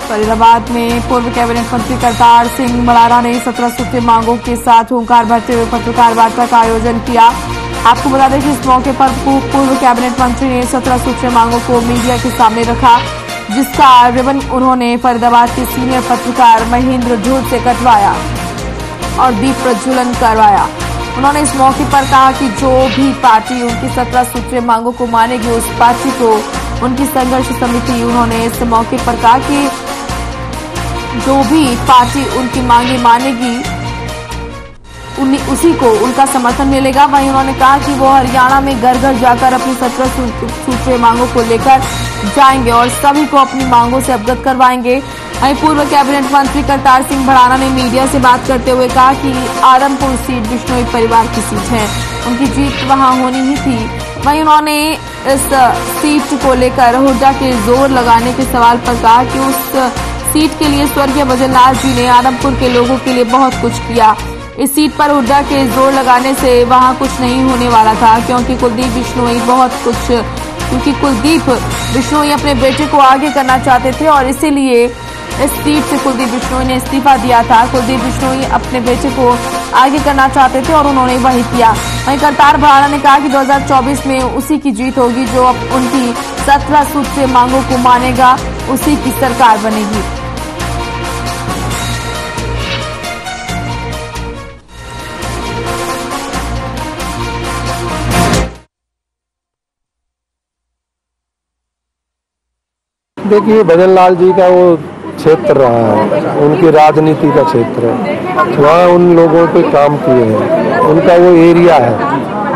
फरीदाबाद में पूर्व कैबिनेट मंत्री करतार सिंह मलारा ने 17 सूत्रीय मांगों के साथ हुंकार भरते हुए पत्रकार वार्ता का आयोजन किया। आपको बता दें कि इस मौके पर पूर्व कैबिनेट मंत्री ने 17 सूत्रीय मांगों को मीडिया के सामने रखा, जिसका रिबन उन्होंने फरीदाबाद के सीनियर पत्रकार महेंद्र धूत से कटवाया और दीप प्रज्वलन करवाया। उन्होंने इस मौके पर कहा कि जो भी पार्टी उनकी 17 सूत्रीय मांगों को मानेगी, उस पार्टी को उनकी संघर्ष समिति, उन्होंने इस मौके पर कहा कि जो भी पार्टी उनकी मांगे मानेगी उसी को उनका समर्थन मिलेगा। वहीं उन्होंने कहा कि वो हरियाणा में घर घर जाकर अपनी 17 सूत्रीय मांगों को लेकर जाएंगे और सभी को अपनी मांगों से अवगत करवाएंगे। वहीं पूर्व कैबिनेट मंत्री करतार सिंह भड़ाना ने मीडिया से बात करते हुए कहा कि आदमपुर सीट बिश्नोई परिवार की सीट है, उनकी जीत वहां होनी ही थी। वहीं उन्होंने इस सीट को लेकर हुड्डा के जोर लगाने के सवाल पर कहा कि उस सीट के लिए स्वर्गीय भजनलाल जी ने आदमपुर के लोगों के लिए बहुत कुछ किया। इस सीट पर हुड्डा के जोर लगाने से वहां कुछ नहीं होने वाला था, क्योंकि कुलदीप बिश्नोई अपने बेटे को आगे करना चाहते थे और इसीलिए इस सीट से कुलदीप बिश्नोई ने इस्तीफा दिया था। कुलदीप बिश्नोई अपने बेटे को आगे करना चाहते थे और उन्होंने वही किया। वहीं करतार भड़ाना ने कहा कि 2024 में उसी की जीत होगी जो अब उनकी 17 सूत्रीय मांगों को मानेगा, उसी की सरकार बनेगी। देखिए, भजनलाल जी का वो क्षेत्र रहा है, उनकी राजनीति का क्षेत्र है, वहाँ उन लोगों पे काम किए हैं, उनका वो एरिया है,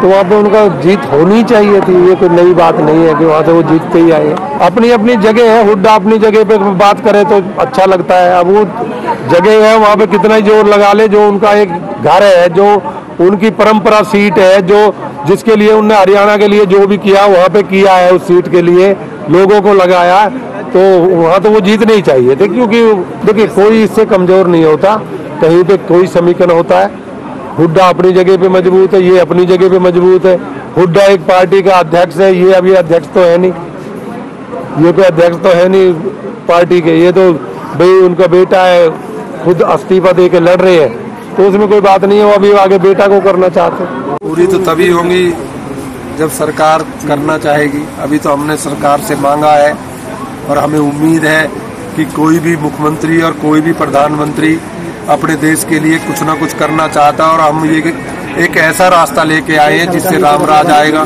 तो वहाँ पे उनका जीत होनी चाहिए थी। ये कोई नई बात नहीं है कि वहाँ से वो जीतते ही आए। अपनी अपनी जगह है, हुड्डा अपनी जगह पे बात करे तो अच्छा लगता है। अब वो जगह है, वहाँ पे कितना ही जोर लगा ले, जो उनका एक घर है, जो उनकी परंपरा सीट है, जो जिसके लिए उनने हरियाणा के लिए जो भी किया वहाँ पे किया है, उस सीट के लिए लोगों को लगाया, तो वहाँ तो वो जीतनी ही चाहिए थे। क्योंकि देखिए, कोई इससे कमजोर नहीं होता, कहीं पे कोई समीकरण होता है। हुड्डा अपनी जगह पे मजबूत है, ये अपनी जगह पे मजबूत है। हुड्डा एक पार्टी का अध्यक्ष है, ये अभी अध्यक्ष तो है नहीं, ये कोई अध्यक्ष तो है नहीं पार्टी के, ये तो भाई उनका बेटा है, खुद इस्तीफा दे के लड़ रहे हैं, तो उसमें कोई बात नहीं है। वो अभी आगे बेटा को करना चाहते हैं। पूरी तो तभी होंगी जब सरकार करना चाहेगी। अभी तो हमने सरकार से मांगा है और हमें उम्मीद है कि कोई भी मुख्यमंत्री और कोई भी प्रधानमंत्री अपने देश के लिए कुछ ना कुछ करना चाहता है, और हम ये एक ऐसा रास्ता लेके आए हैं जिससे राम राज आएगा,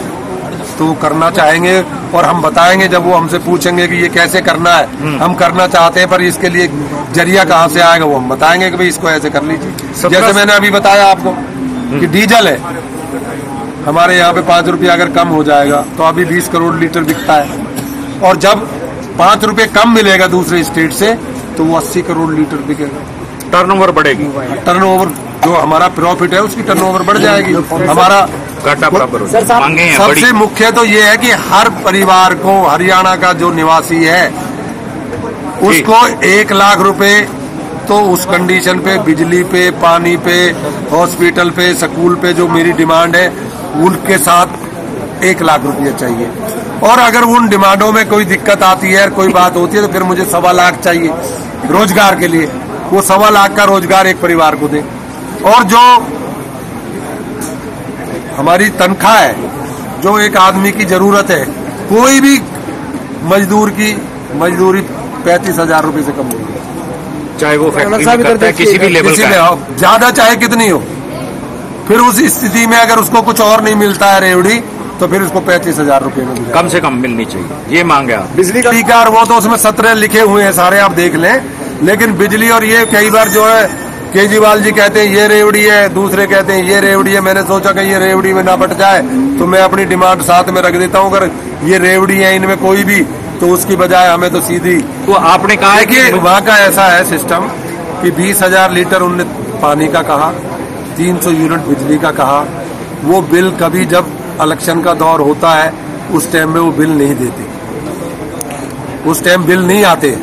तो करना चाहेंगे। और हम बताएंगे, जब वो हमसे पूछेंगे कि ये कैसे करना है, हम करना चाहते हैं पर इसके लिए जरिया कहाँ से आएगा, वो हम बताएंगे कि भाई इसको ऐसे कर लीजिए। जैसे मैंने अभी बताया आपको कि डीजल है हमारे यहाँ पे 5 रुपये अगर कम हो जाएगा तो अभी 20 करोड़ लीटर बिकता है, और जब 5 रुपये कम मिलेगा दूसरे स्टेट से तो वो 80 करोड़ लीटर बिकेगा। टर्नओवर बढ़ेगी, टर्नओवर जो हमारा प्रॉफिट है उसकी टर्नओवर बढ़ जाएगी, हमारा घाटा बराबर हो जाएगा। सबसे मुख्य तो ये है कि हर परिवार को, हरियाणा का जो निवासी है उसको 1 लाख रुपए तो उस कंडीशन पे, बिजली पे, पानी पे, हॉस्पिटल पे, स्कूल पे जो मेरी डिमांड है उनके साथ 1 लाख रुपया चाहिए। और अगर उन डिमांडों में कोई दिक्कत आती है, कोई बात होती है, तो फिर मुझे 1.25 लाख चाहिए रोजगार के लिए। वो 1.25 लाख का रोजगार एक परिवार को दे। और जो हमारी तनख्वाह है, जो एक आदमी की जरूरत है, कोई भी मजदूर की मजदूरी 35,000 रुपये से कम नहीं है, चाहे वो फैक्ट्री में करता है, किसी भी लेवल का हो, ज्यादा चाहे कितनी हो। फिर उस स्थिति में अगर उसको कुछ और नहीं मिलता है रेवड़ी, तो फिर उसको 35,000 रुपये में कम से कम मिलनी चाहिए, ये मांग है। बिजली का अधिकार वो तो उसमें 17 लिखे हुए हैं सारे, आप देख लें। लेकिन बिजली और ये कई बार जो है केजरीवाल जी कहते हैं ये रेवड़ी है, दूसरे कहते हैं ये रेवड़ी है। मैंने सोचा कि ये रेवड़ी में ना बट जाए तो मैं अपनी डिमांड साथ में रख देता हूँ। अगर ये रेवड़ी है इनमें कोई भी, तो उसकी बजाय हमें तो सीधी। तो आपने कहा है कि वहाँ का ऐसा है सिस्टम कि 20,000 लीटर उनने पानी का कहा, 300 यूनिट बिजली का कहा। वो बिल कभी जब इलेक्शन का दौर होता है उस टाइम में वो बिल नहीं देते, उस टाइम बिल नहीं आते।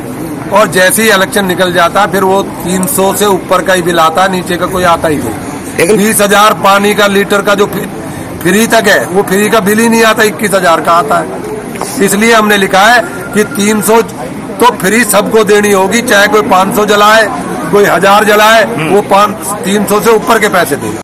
और जैसे ही इलेक्शन निकल जाता फिर वो 300 से ऊपर का ही बिल आता, नीचे का कोई आता ही नहीं। 20,000 पानी का लीटर का जो फ्री तक है वो फ्री का बिल ही नहीं आता, 21,000 का आता है। इसलिए हमने लिखा है कि तो फ्री सबको देनी होगी, चाहे कोई 500 जलाए कोई 1000 जलाए, वो 300 से ऊपर के पैसे देगा।